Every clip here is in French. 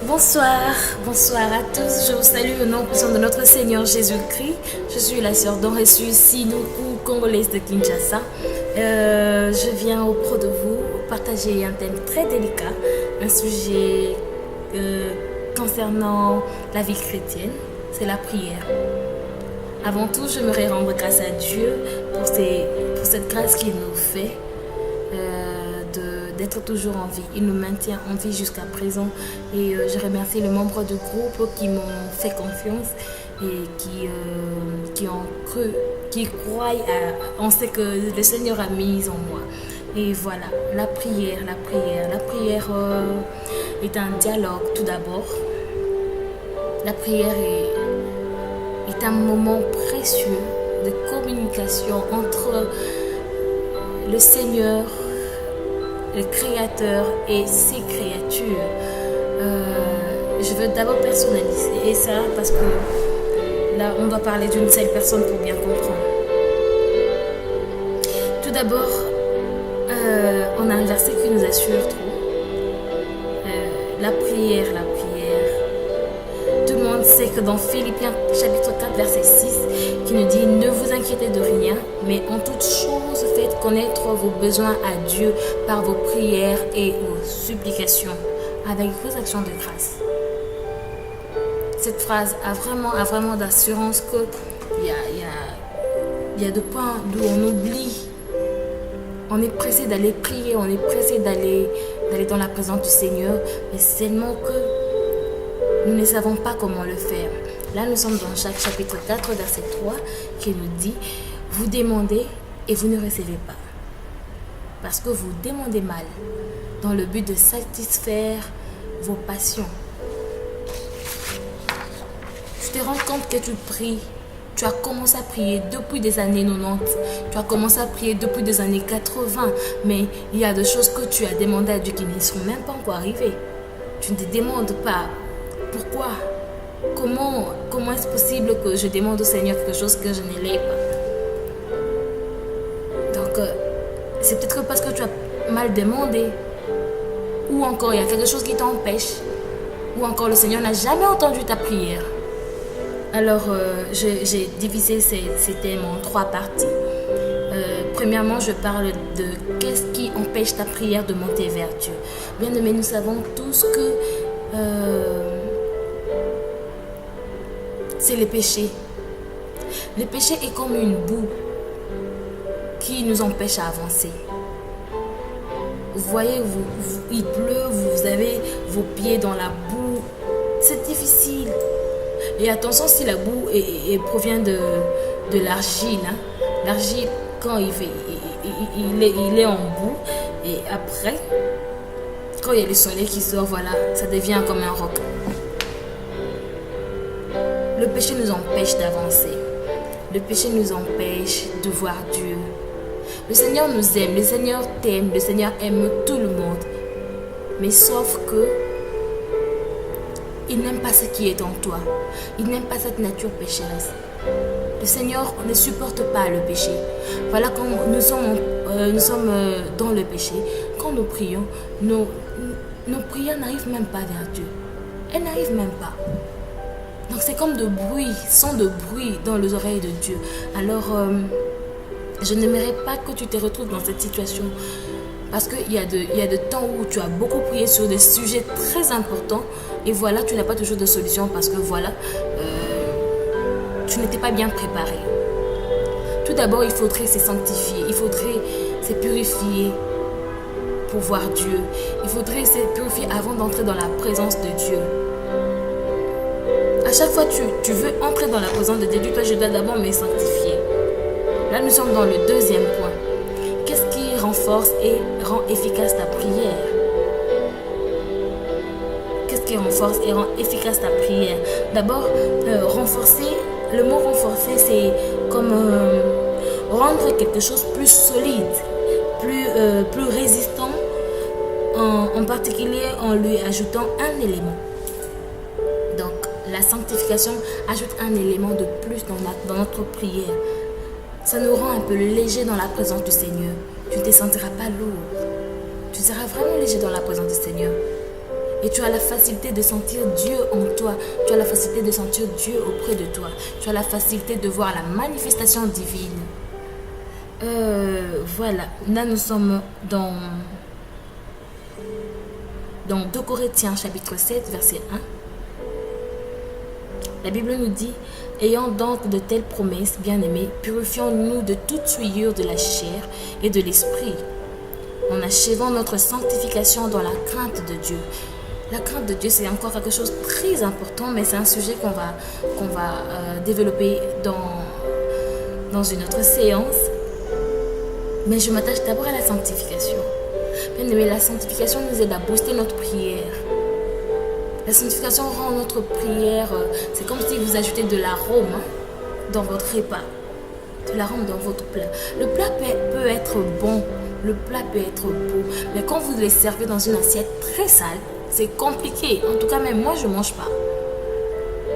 Bonsoir à tous. Je vous salue au nom puissant de notre Seigneur Jésus-Christ. Je suis la sœur Donresu Sinuku, congolaise de Kinshasa. Je viens auprès de vous partager un thème très délicat, un sujet concernant la vie chrétienne, c'est la prière. Avant tout, j'aimerais rendre grâce à Dieu pour cette grâce qu'il nous fait d'être toujours en vie. Il nous maintient en vie jusqu'à présent et je remercie les membres du groupe qui m'ont fait confiance et qui ont cru, qui croient en ce que le Seigneur a mis en moi. Et voilà, la prière est un dialogue tout d'abord. La prière est un moment précieux de communication entre le Seigneur, le Créateur et ses créatures. Je veux d'abord personnaliser ça parce que là, on va parler d'une seule personne pour bien comprendre. Tout d'abord, on a un verset qui nous assure trop. La prière. Tout le monde sait que dans Philippiens chapitre 4 verset 6 qui nous dit: ne vous inquiétez de rien, mais en toute chose faites connaître vos besoins à Dieu par vos prières et vos supplications avec vos actions de grâce. Cette phrase a vraiment d'assurance que il y a des points d'où on oublie. On est pressé d'aller prier, on est pressé d'aller dans la présence du Seigneur, mais seulement que nous ne savons pas comment le faire. Là, nous sommes dans Jacques chapitre 4, verset 3, qui nous dit: vous demandez et vous ne recevez pas, parce que vous demandez mal, dans le but de satisfaire vos passions. Tu te rends compte que tu pries. Tu as commencé à prier depuis des années 90. Tu as commencé à prier depuis des années 80. Mais il y a des choses que tu as demandé à Dieu qui n'y sont même pas encore arrivées. Tu ne te demandes pas pourquoi. Comment est-ce possible que je demande au Seigneur quelque chose que je ne l'ai pas? Donc, c'est peut-être parce que tu as mal demandé. Ou encore, il y a quelque chose qui t'empêche. Ou encore, le Seigneur n'a jamais entendu ta prière. Alors, j'ai divisé ces thèmes en 3 parties. Premièrement, je parle de qu'est-ce qui empêche ta prière de monter vers Dieu. Bien-aimés, nous savons tous que c'est le péché. Le péché est comme une boue qui nous empêche à avancer. Vous voyez, il pleut, vous avez vos pieds dans la boue. C'est difficile. Et attention, si la boue provient de l'argile. Hein. L'argile, quand il est en boue, et après, quand il y a le soleil qui sort, voilà, ça devient comme un roc. Le péché nous empêche d'avancer. Le péché nous empêche de voir Dieu. Le Seigneur nous aime, le Seigneur t'aime, le Seigneur aime tout le monde. Mais sauf que il n'aime pas ce qui est en toi. Il n'aime pas cette nature pécheresse. Le Seigneur ne supporte pas le péché. Voilà, quand nous sommes dans le péché, quand nous prions, nos prières n'arrivent même pas vers Dieu. Elles n'arrivent même pas. Donc c'est comme de bruit, son de bruit dans les oreilles de Dieu. Alors, je n'aimerais pas que tu te retrouves dans cette situation. Parce qu'il y a de temps où tu as beaucoup prié sur des sujets très importants et voilà, tu n'as pas toujours de solution parce que voilà, tu n'étais pas bien préparé. Tout d'abord, il faudrait se sanctifier, il faudrait se purifier pour voir Dieu. Il faudrait se purifier avant d'entrer dans la présence de Dieu. À chaque fois que tu veux entrer dans la présence de Dieu, dis-toi, je dois d'abord me sanctifier. Là, nous sommes dans le deuxième point. Qu'est-ce qui renforce et rend efficace ta prière? Qu'est-ce qui renforce et rend efficace ta prière? D'abord, renforcer, le mot renforcer, c'est comme rendre quelque chose plus solide, plus résistant, en particulier en lui ajoutant un élément. Donc, la sanctification ajoute un élément de plus dans notre prière. Ça nous rend un peu léger dans la présence du Seigneur. Tu ne te sentiras pas lourd. Tu seras vraiment léger dans la présence du Seigneur. Et tu as la facilité de sentir Dieu en toi. Tu as la facilité de sentir Dieu auprès de toi. Tu as la facilité de voir la manifestation divine. Voilà, là nous sommes dans 2 Corinthiens chapitre 7 verset 1. La Bible nous dit: ayant donc de telles promesses, bien-aimés, purifions-nous de toute souillure de la chair et de l'esprit, en achevant notre sanctification dans la crainte de Dieu. La crainte de Dieu, c'est encore quelque chose de très important, mais c'est un sujet qu'on va développer dans une autre séance. Mais je m'attache d'abord à la sanctification. Bien-aimés, la sanctification nous aide à booster notre prière. La sanctification rend notre prière, c'est comme si vous ajoutez de l'arôme dans votre repas, de l'arôme dans votre plat. Le plat peut être bon, le plat peut être beau, mais quand vous le servez dans une assiette très sale, c'est compliqué. En tout cas, même moi, je ne mange pas.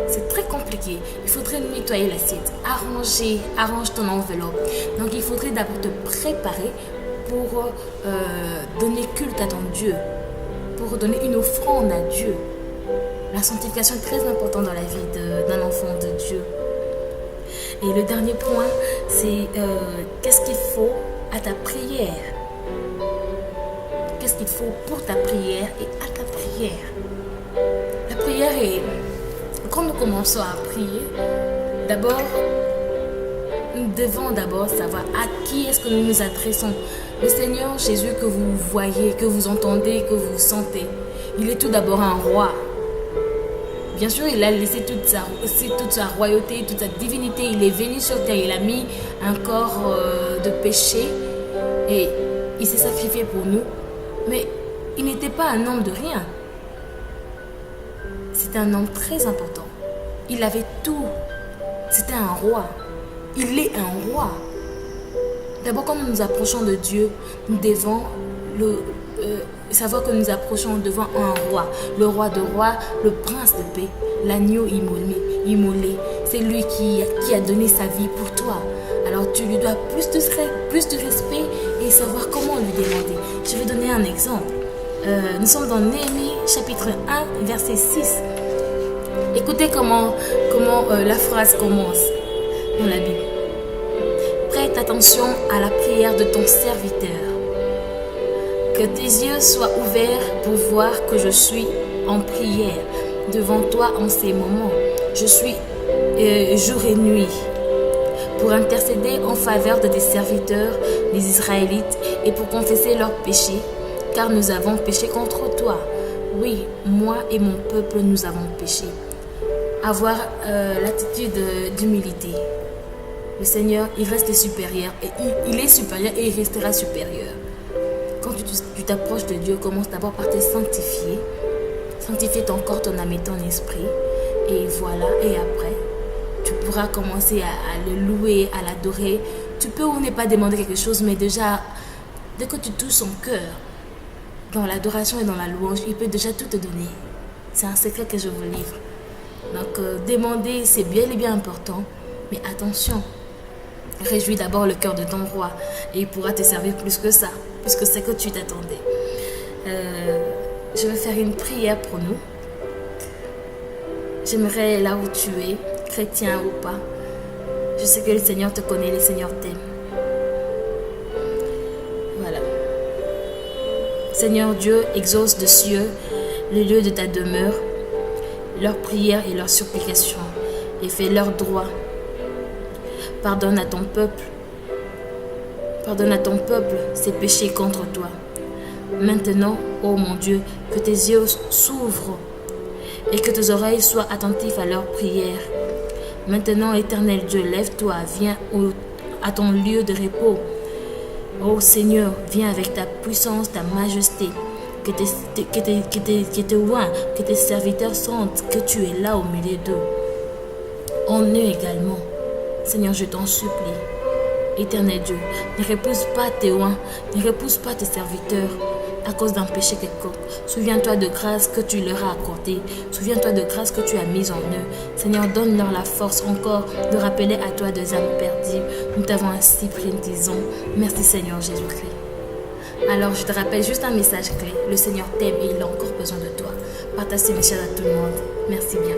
C'est très compliqué. Il faudrait nettoyer l'assiette, arrange ton enveloppe. Donc, il faudrait d'abord te préparer pour donner culte à ton Dieu, pour donner une offrande à Dieu. La sanctification est très importante dans la vie d'un enfant de Dieu. Et le dernier point, c'est qu'est-ce qu'il faut à ta prière? Qu'est-ce qu'il faut pour ta prière et à ta prière? La prière est... Quand nous commençons à prier, d'abord, nous devons d'abord savoir à qui est-ce que nous nous adressons. Le Seigneur Jésus que vous voyez, que vous entendez, que vous sentez, il est tout d'abord un roi. Bien sûr, il a laissé toute sa royauté, toute sa divinité. Il est venu sur terre, il a mis un corps de péché et il s'est sacrifié pour nous. Mais il n'était pas un homme de rien. C'était un homme très important. Il avait tout. C'était un roi. Il est un roi. D'abord, quand nous nous approchons de Dieu, nous devons savoir que nous approchons devant un roi. Le roi de rois, le prince de paix, l'agneau immolé. C'est lui qui a donné sa vie pour toi. Alors tu lui dois plus de respect et savoir comment lui demander. Je vais donner un exemple. Nous sommes dans Néhémie chapitre 1 verset 6. Écoutez comment la phrase commence dans la Bible. Prête attention à la prière de ton serviteur. Que tes yeux soient ouverts pour voir que je suis en prière devant toi en ces moments. Je suis jour et nuit pour intercéder en faveur de tes serviteurs, les Israélites, et pour confesser leurs péchés, car nous avons péché contre toi. Oui, moi et mon peuple, nous avons péché. Avoir l'attitude d'humilité. Le Seigneur, il reste supérieur. Et il est supérieur et il restera supérieur. Quand tu t'approches de Dieu, commence d'abord par te sanctifier. Sanctifier ton corps, ton âme et ton esprit. Et voilà, et après, tu pourras commencer à le louer, à l'adorer. Tu peux ou ne pas demander quelque chose, mais déjà, dès que tu touches son cœur, dans l'adoration et dans la louange, il peut déjà tout te donner. C'est un secret que je vous livre. Donc, demander, c'est bien et bien important. Mais attention, réjouis d'abord le cœur de ton roi. Et il pourra te servir plus que ça, puisque c'est que tu t'attendais. Je vais faire une prière pour nous. J'aimerais, là où tu es, chrétien ou pas, je sais que le Seigneur te connaît, le Seigneur t'aime. Voilà. Seigneur Dieu, exauce de cieux le lieu de ta demeure, leurs prières et leurs supplications, et fais leur droit. Pardonne à ton peuple ses péchés contre toi. Maintenant, ô mon Dieu, que tes yeux s'ouvrent et que tes oreilles soient attentives à leurs prières. Maintenant, éternel Dieu, lève-toi, viens à ton lieu de repos. Ô Seigneur, viens avec ta puissance, ta majesté, que tes serviteurs sentent que tu es là au milieu d'eux. En eux également. Seigneur, je t'en supplie. Éternel Dieu, ne repousse pas tes oins, ne repousse pas tes serviteurs à cause d'un péché quelconque. Souviens-toi de grâce que tu leur as accordée. Souviens-toi de grâce que tu as mise en eux. Seigneur, donne-leur la force encore de rappeler à toi des âmes perdues. Nous t'avons ainsi prié, nous disons merci Seigneur Jésus-Christ. Alors, je te rappelle juste un message clé. Le Seigneur t'aime et il a encore besoin de toi. Partage ces messages à tout le monde. Merci bien.